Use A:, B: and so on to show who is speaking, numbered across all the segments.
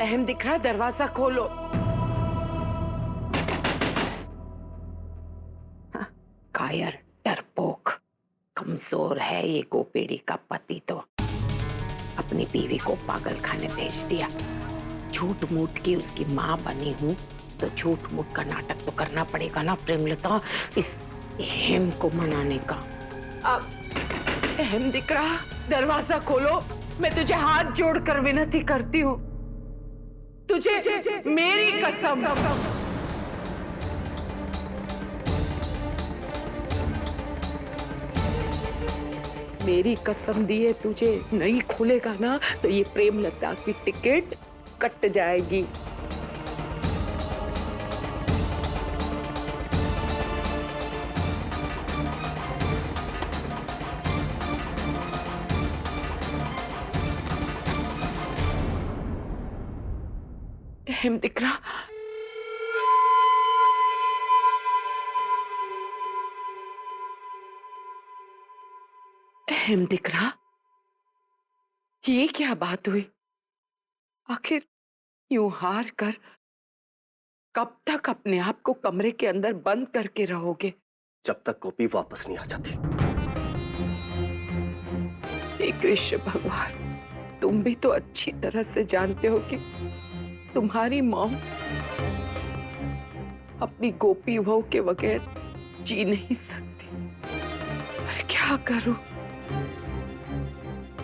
A: अहम दिख रहा, दरवाजा खोलो। हाँ, कायर, डरपोक, कमजोर है ये गोपेड़ी का पति तो। अपनी बीवी को पागल खाने भेज दिया। झूठ मूठ की उसकी माँ बनी हूँ तो झूठ मूठ का नाटक तो करना पड़ेगा ना प्रेमलता, इस अहम को मनाने का। अब अहम दिख रहा, दरवाजा खोलो। मैं तुझे हाथ जोड़कर विनती करती हूँ, तुझे मेरी कसम। मेरी कसम दी है, तुझे नहीं खोलेगा ना तो ये प्रेमलता की टिकट कट जाएगी। अहम दिख रहा, अहम दिख रहा, ये क्या बात हुई? आखिर यूं हार कर कब तक अपने आप को कमरे के अंदर बंद करके रहोगे?
B: जब तक गोपी वापस नहीं आ जाती।
A: हे कृष्ण भगवान, तुम भी तो अच्छी तरह से जानते हो कि तुम्हारी मॉम अपनी गोपी बहू के बगैर जी नहीं सकती। पर क्या करूं?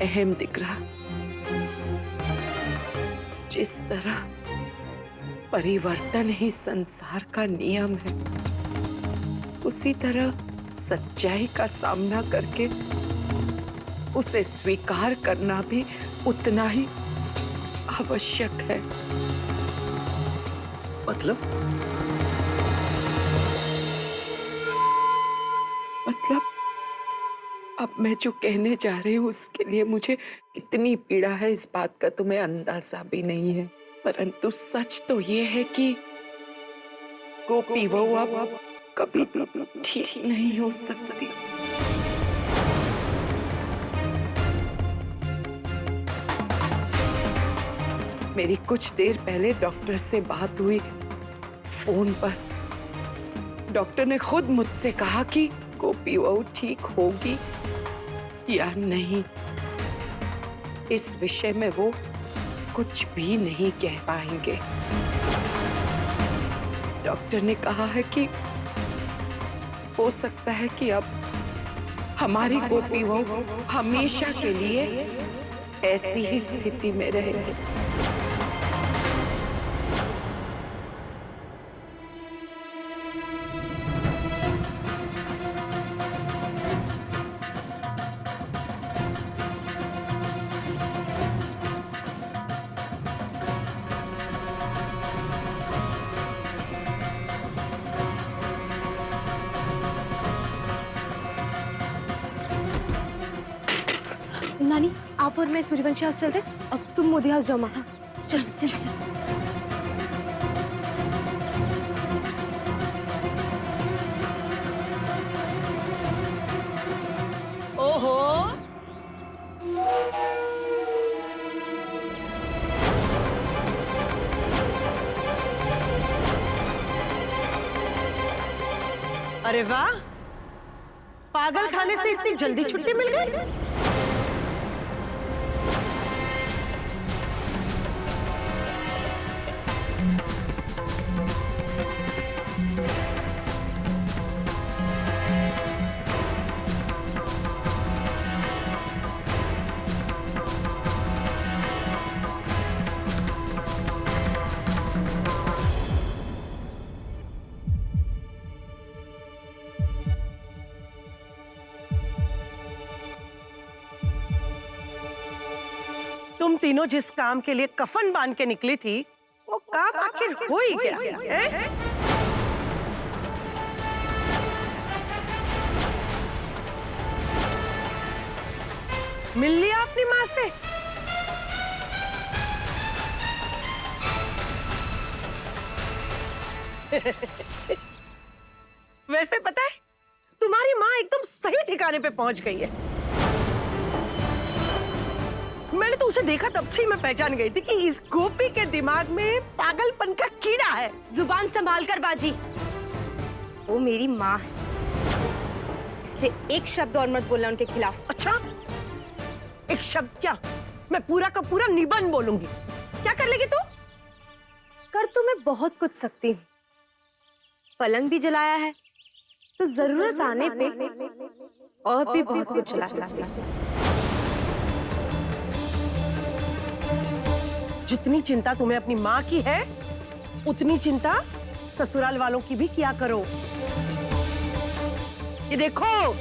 A: अहम दिख रहा, जिस तरह परिवर्तन ही संसार का नियम है, उसी तरह सच्चाई का सामना करके उसे स्वीकार करना भी उतना ही आवश्यक है।
B: मतलब
A: अब मैं जो कहने जा रही हूँ उसके लिए मुझे कितनी पीड़ा है इस बात का तुम्हें अंदाजा भी नहीं है। परंतु सच तो ये है कि गोपी बहू अब कभी ठीक नहीं हो सकती। मेरी कुछ देर पहले डॉक्टर से बात हुई फोन पर। डॉक्टर ने खुद मुझसे कहा कि गोपी बहू ठीक होगी या नहीं, इस विषय में वो कुछ भी नहीं कह पाएंगे। डॉक्टर ने कहा है कि हो सकता है कि अब हमारी गोपी बहू हमेशा के लिए ऐसी ही स्थिति में रहेगी।
C: नानी, आप और मैं सूर्यवंशी हाउस चलते, अब तुम मोदी हाउस जाओ। माँ चल चल चल।
D: ओहो, अरे वाह, पागल खाने से इतनी जल्दी छुट्टी मिल गई। तुम तीनों जिस काम के लिए कफन बांध के निकली थी, वो काम आखिर हो ही गया है? मिल लिया अपनी माँ से? वैसे पता है, तुम्हारी माँ एकदम सही ठिकाने पे पहुंच गई है। मैंने तो उसे देखा तब से ही मैं पहचान गई थी कि इस गोपी के दिमाग में पागलपन का कीड़ा है।
C: जुबान संभाल कर बाजी, वो मेरी माँ है, इसलिए एक शब्द और मत बोलना उनके खिलाफ।
D: अच्छा, एक शब्द क्या, मैं पूरा का पूरा निबंध बोलूंगी। क्या कर लेगी तू?
C: कर तो मैं बहुत कुछ सकती हूँ, पलंग भी जलाया है तो जरूरत आने पे और भी बहुत कुछ चला सकती हूँ।
D: जितनी चिंता तुम्हें अपनी माँ की है, उतनी चिंता ससुराल वालों की भी किया करो। ये देखो,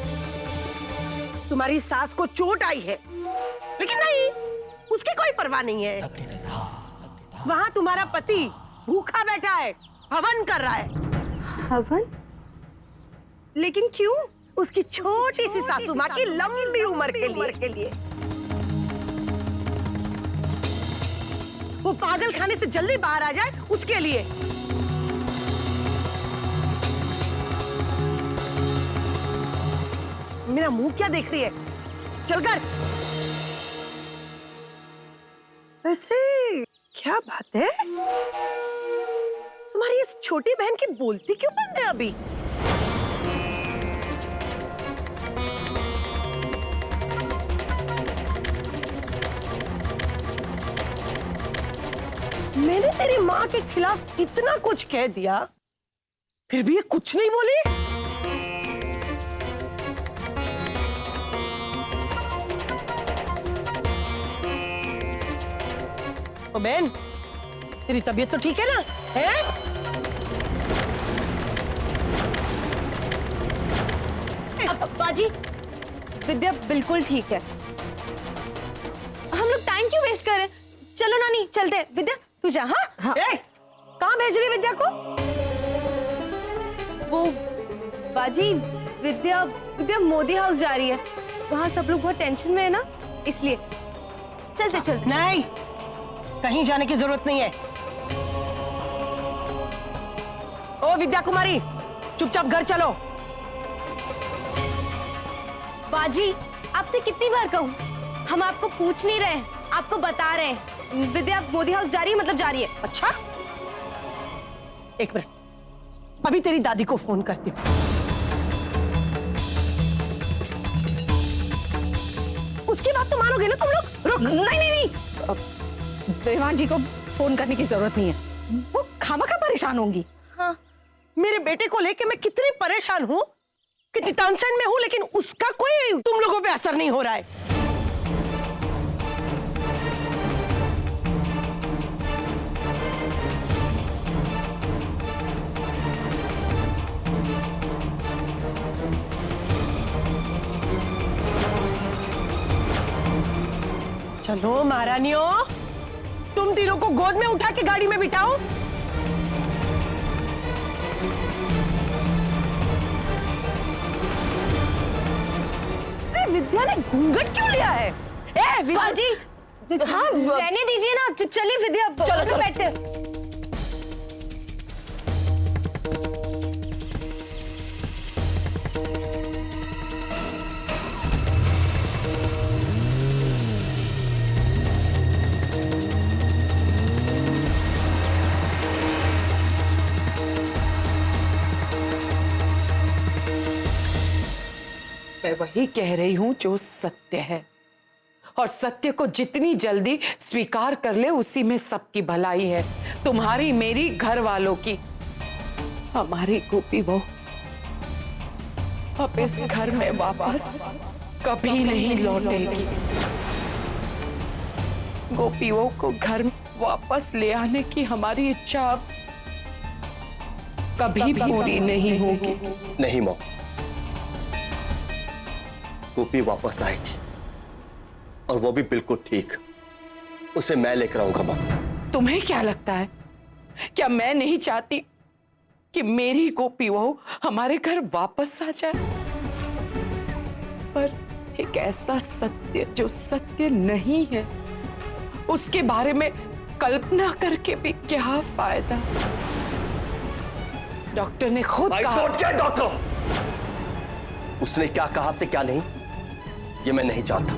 D: तुम्हारी सास को चोट आई है, लेकिन नहीं, उसकी कोई परवाह नहीं है। वहां तुम्हारा पति भूखा बैठा है, हवन कर रहा है।
C: हवन? लेकिन क्यों?
D: उसकी छोटी सी सासू माँ की लंबी उम्र के लिए। वो पागल खाने से जल्दी बाहर आ जाए, उसके लिए। मेरा मुंह क्या देख रही है? चल कर। वैसे क्या बात है, तुम्हारी इस छोटी बहन की बोलती क्यों बंद है अभी? मैंने तेरी माँ के खिलाफ इतना कुछ कह दिया, फिर भी ये कुछ नहीं बोली। ओ बहन, तेरी तबीयत तो ठीक है ना? है?
C: बाजी, विद्या बिल्कुल ठीक है। हम लोग टाइम क्यों वेस्ट कर रहे? चलो नानी, चलते हैं। विद्या तू जा। हाँ,
D: कहाँ भेज रही विद्या को?
C: वो बाजी, विद्या मोदी हाउस जा रही है, वहाँ सब लोग बहुत टेंशन में है ना, इसलिए। चलते।
D: नहीं, कहीं जाने की जरूरत नहीं है। ओ विद्या कुमारी, चुपचाप घर चलो।
C: बाजी, आपसे कितनी बार कहूँ, हम आपको पूछ नहीं रहे, आपको बता रहे हैं। विद्या मोदी हाउस जा रही है, मतलब जा रही है।
D: अच्छा, एक मिनट, अभी तेरी दादी को फोन करती हूँ। उसकी बात तो मानोगे ना तुम लोग? रुक।
E: नहीं, देवान जी को फोन करने की जरूरत नहीं है, वो खामखा परेशान होंगी।
C: हाँ,
D: मेरे बेटे को लेके मैं कितनी परेशान हूँ, कितनी टेंशन में हूँ, लेकिन उसका कोई तुम लोगों पे असर नहीं हो रहा है। चलो महारानियों, तुम तीनों को गोद में उठा के गाड़ी में बिठाओ। विद्या ने घूंघट क्यों लिया है?
C: बाजी, हाँ, रहने दीजिए ना। चलिए विद्या, चलो बैठते हैं।
A: मैं वही कह रही हूं जो सत्य है, और सत्य को जितनी जल्दी स्वीकार कर ले उसी में सबकी भलाई है, तुम्हारी, मेरी, घर वालों की। हमारी गोपी बहू अब इस घर में वापस कभी नहीं लौटेगी। गोपी बहू को घर में वापस ले आने की हमारी इच्छा अब कभी पूरी नहीं होगी।
B: नहीं मॉम, गोपी वापस आएगी, और वो भी बिल्कुल ठीक। उसे मैं लेकर आऊंगा मॉम।
A: तुम्हें क्या लगता है, क्या मैं नहीं चाहती कि मेरी गोपी बहू हमारे घर वापस आ जाए? पर एक ऐसा सत्य जो सत्य नहीं है, उसके बारे में कल्पना करके भी क्या फायदा? डॉक्टर ने खुद कहा।
B: डॉक्टर, उसने क्या कहा आपसे क्या नहीं, ये मैं नहीं जानता।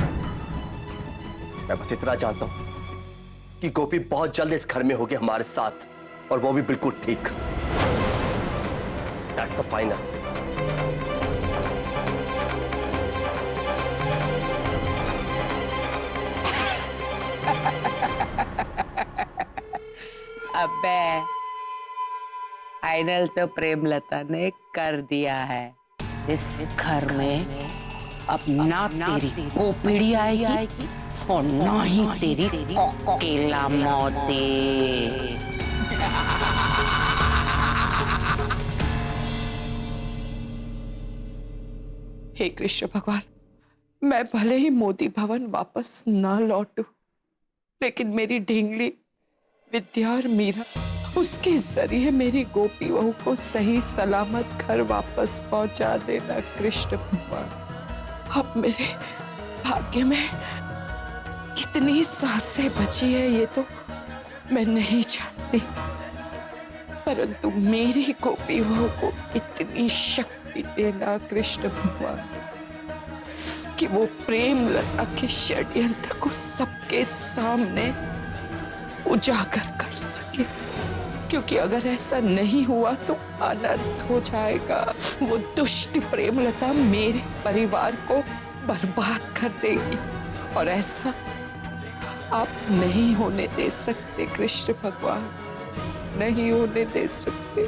B: मैं बस इतना जानता हूं कि गोपी बहुत जल्द इस घर में होगी हमारे साथ, और वो भी बिल्कुल ठीक। That's a final.
A: अबे फाइनल तो प्रेमलता ने कर दिया है। इस घर में अब ना तेरी कोपीड़ी आएगी और ना ही तेरी कोकेला मौते।
F: हे कृष्ण भगवान, मैं भले ही मोती भवन वापस ना लौटूं, लेकिन मेरी ढींगली विद्या और मीरा, उसके जरिए मेरी गोपी बहू को सही सलामत घर वापस पहुंचा देना कृष्ण भगवान। अब मेरे भाग्य में कितनी सांसें बची है ये तो मैं नहीं जानती, परंतु मेरी गोपी बहू को इतनी शक्ति देना कृष्ण भगवान कि वो प्रेमलता के षड्यंत्र को सबके सामने उजागर कर सके, क्योंकि अगर ऐसा नहीं हुआ तो अनर्थ हो जाएगा। वो दुष्ट प्रेमलता मेरे परिवार को बर्बाद कर देगी, और ऐसा आप नहीं होने दे सकते कृष्ण भगवान, नहीं होने दे सकते।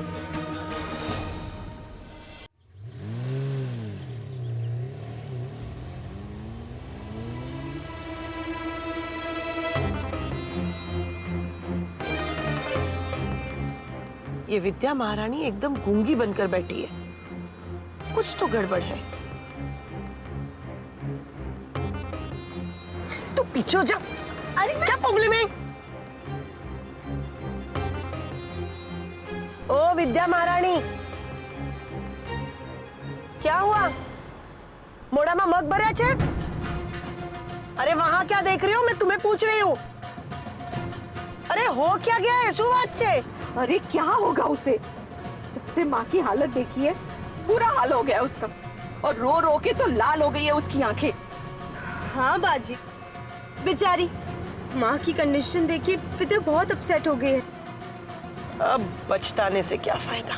D: ये विद्या महारानी एकदम गूंगी बनकर बैठी है, कुछ तो गड़बड़ है। तू पीछे हो जा। अरे क्या प्रॉब्लम है? ओ विद्या महारानी, क्या हुआ? मोड़ा में मग भरा छे? अरे वहां क्या देख रही हो? मैं तुम्हें पूछ रही हूँ। अरे हो क्या गया है? शू बात छे?
E: अरे क्या होगा उसे, जब से माँ की हालत देखी है बुरा हाल हो गया उसका, और रो रो के तो लाल हो गई है उसकी आंखें।
C: हाँ बाजी, बेचारी माँ की कंडीशन देखी विद्या बहुत अपसेट हो गई है।
D: अब बचताने से क्या फायदा,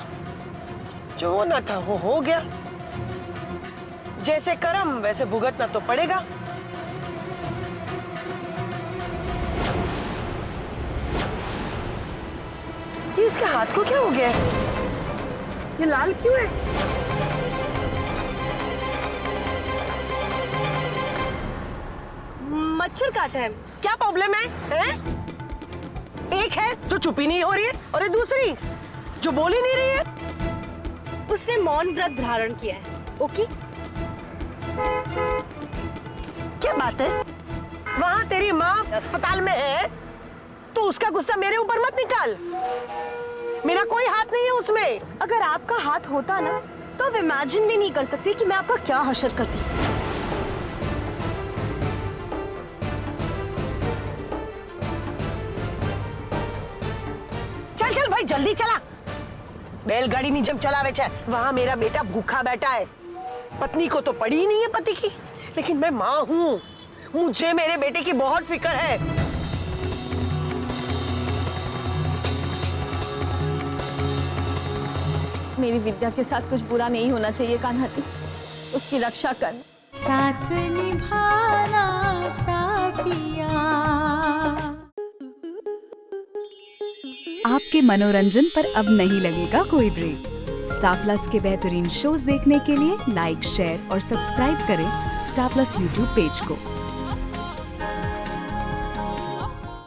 D: जो होना था वो हो गया। जैसे कर्म वैसे भुगतना तो पड़ेगा। ये इसके हाथ को क्या हो गया है? ये लाल क्यों है?
C: मच्छर काटा है।
D: क्या प्रॉब्लम है, हैं? एक है जो चुप ही नहीं हो रही है, और ये दूसरी जो बोल ही नहीं रही है।
C: उसने मौन व्रत धारण किया है। ओके,
D: क्या बात है? वहां तेरी माँ अस्पताल में है तो उसका गुस्सा मेरे ऊपर मत निकाल। मेरा कोई हाथ नहीं है उसमें।
C: अगर आपका हाथ होता ना तो आप इमेजिन भी नहीं कर सकती कि मैं आपका क्या हशर करती।
D: चल चल भाई, जल्दी चला। बैलगाड़ी नहीं जब चलावे छे, वहां मेरा बेटा भूखा बैठा है। पत्नी को तो पड़ी ही नहीं है पति की, लेकिन मैं माँ हूँ, मुझे मेरे बेटे की बहुत फिक्र है।
E: मेरी विद्या के साथ कुछ बुरा नहीं होना चाहिए कान्हा जी, उसकी रक्षा कर।
G: साथ निभाना साथिया।
H: आपके मनोरंजन पर अब नहीं लगेगा कोई ब्रेक। स्टार प्लस के बेहतरीन शोज देखने के लिए लाइक, शेयर और सब्सक्राइब करें स्टार प्लस यूट्यूब पेज को।